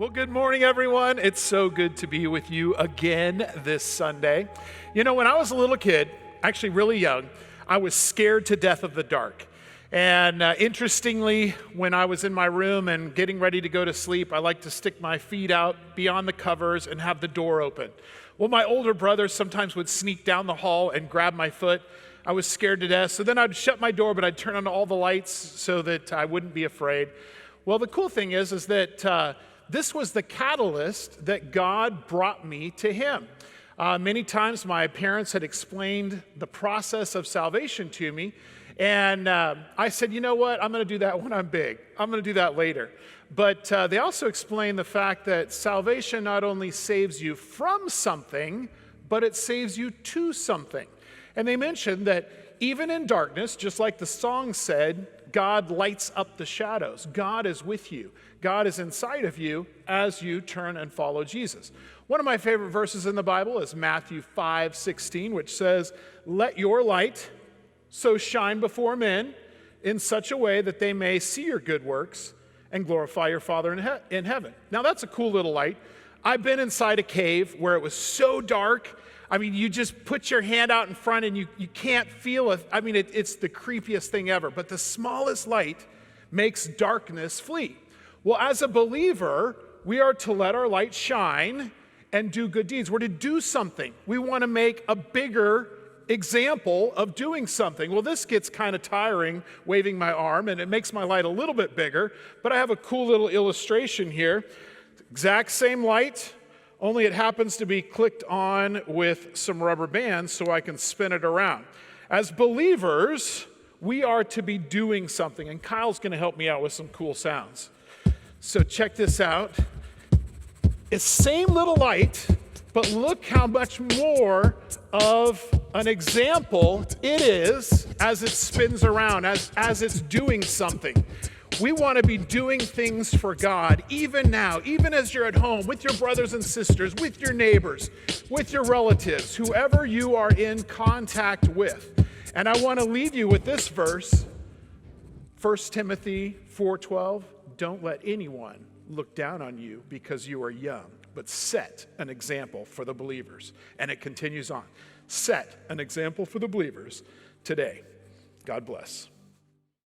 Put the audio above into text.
Well, good morning, everyone. It's so good to be with you again this Sunday. You know, when I was a little kid, actually really young, I was scared to death of the dark. And interestingly, when I was in my room and getting ready to go to sleep, I like to stick my feet out beyond the covers and have the door open. Well, my older brothers sometimes would sneak down the hall and grab my foot. I was scared to death. So then I'd shut my door, but I'd turn on all the lights so that I wouldn't be afraid. Well, the cool thing is that this was the catalyst that God brought me to Him. Many times my parents had explained the process of salvation to me, and I said, you know what, I'm going to do that when I'm big. I'm going to do that later. But they also explained the fact that salvation not only saves you from something, but it saves you to something. And they mentioned that even in darkness, just like the song said, God lights up the shadows. God is with you. God is inside of you as you turn and follow Jesus. One of my favorite verses in the Bible is Matthew 5:16, which says, "Let your light so shine before men in such a way that they may see your good works and glorify your Father in heaven." Now that's a cool little light. I've been inside a cave where it was so dark. I mean, you just put your hand out in front and you can't feel it. I mean, it's the creepiest thing ever. But the smallest light makes darkness flee. Well, as a believer, we are to let our light shine and do good deeds. We're to do something. We want to make a bigger example of doing something. Well, this gets kind of tiring, waving my arm, and it makes my light a little bit bigger. But I have a cool little illustration here. Exact same light, only it happens to be clicked on with some rubber bands so I can spin it around. As believers, we are to be doing something, and Kyle's going to help me out with some cool sounds. So check this out. It's same little light, but look how much more of an example it is as it spins around, as it's doing something. We want to be doing things for God, even now, even as you're at home, with your brothers and sisters, with your neighbors, with your relatives, whoever you are in contact with. And I want to leave you with this verse, 1 Timothy 4:12. Don't let anyone look down on you because you are young, but set an example for the believers. And it continues on. Set an example for the believers today. God bless.